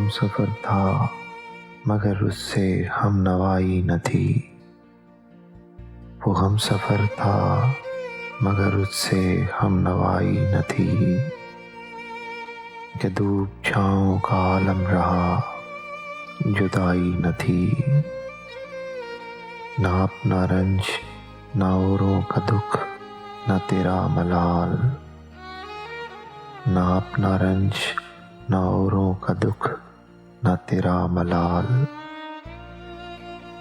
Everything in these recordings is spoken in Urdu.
ہم سفر تھا مگر اس سے ہم نوائی نہ تھی، وہ ہم سفر تھا مگر اس سے ہم نوائی نہ تھی، کہ دھوپ چھاؤں کا عالم رہا جدائی نہ تھی، نہ اپنا رنج نہ اوروں کا دکھ نہ تیرا ملال، نہ اپنا رنج نہ اوروں کا دکھ نہ تیرا ملال،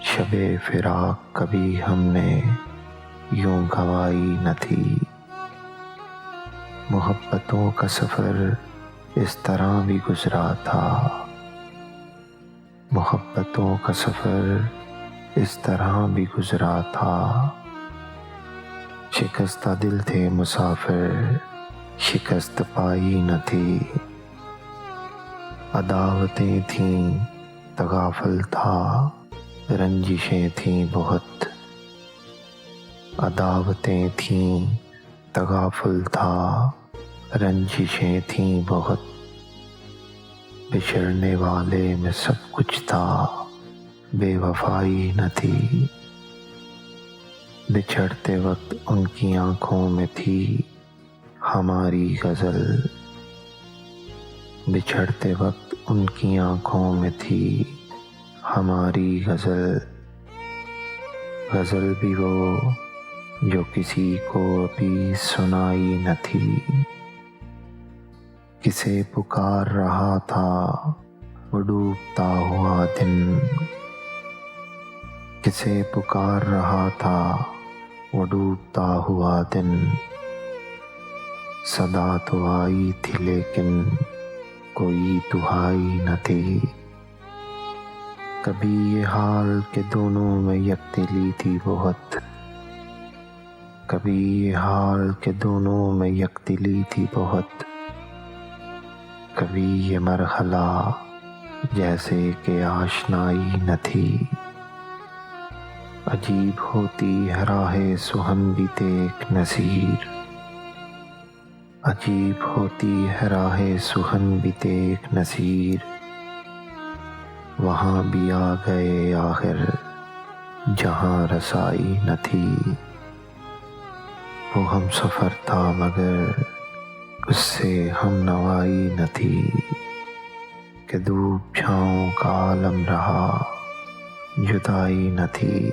شب فراق کبھی ہم نے یوں گوائی نہ تھی، محبتوں کا سفر اس طرح بھی گزرا تھا، محبتوں کا سفر اس طرح بھی گزرا تھا، شکستہ دل تھے مسافر شکست پائی نہ تھی، عداوتیں تھیں تغافل تھا رنجشیں تھیں بہت، عداوتیں تھیں تغافل تھا رنجشیں تھیں بہت، بچھڑنے والے میں سب کچھ تھا بے وفائی نہ تھی، بچھڑتے وقت ان کی آنکھوں میں تھی ہماری غزل، بچھڑتے وقت ان کی آنکھوں میں تھی ہماری غزل، غزل بھی وہ جو کسی کو ابھی سنائی نہ تھی، کسے پکار رہا تھا وہ ڈوبتا ہوا دن، کسے پکار رہا تھا وہ ڈوبتا ہوا دن، صدا تو آئی تھی لیکن کوئی دہائی نہ تھی، کبھی یہ حال کہ دونوں میں یک دلی تھی بہت، کبھی یہ حال کہ دونوں میں یک دلی تھی بہت، کبھی یہ مرحلہ جیسے کہ آشنائی نہ تھی، عجیب ہوتی ہے راہ سہن بھی دیکھ نذیر، عجیب ہوتی ہے راہ سہن بھی دیکھ نذیر، وہاں بھی آ گئے آخر جہاں رسائی نہ تھی، وہ ہم سفر تھا مگر اس سے ہم نوائی نہ تھی، کہ دھوپ چھاؤں کا عالم رہا جدائی نہ تھی۔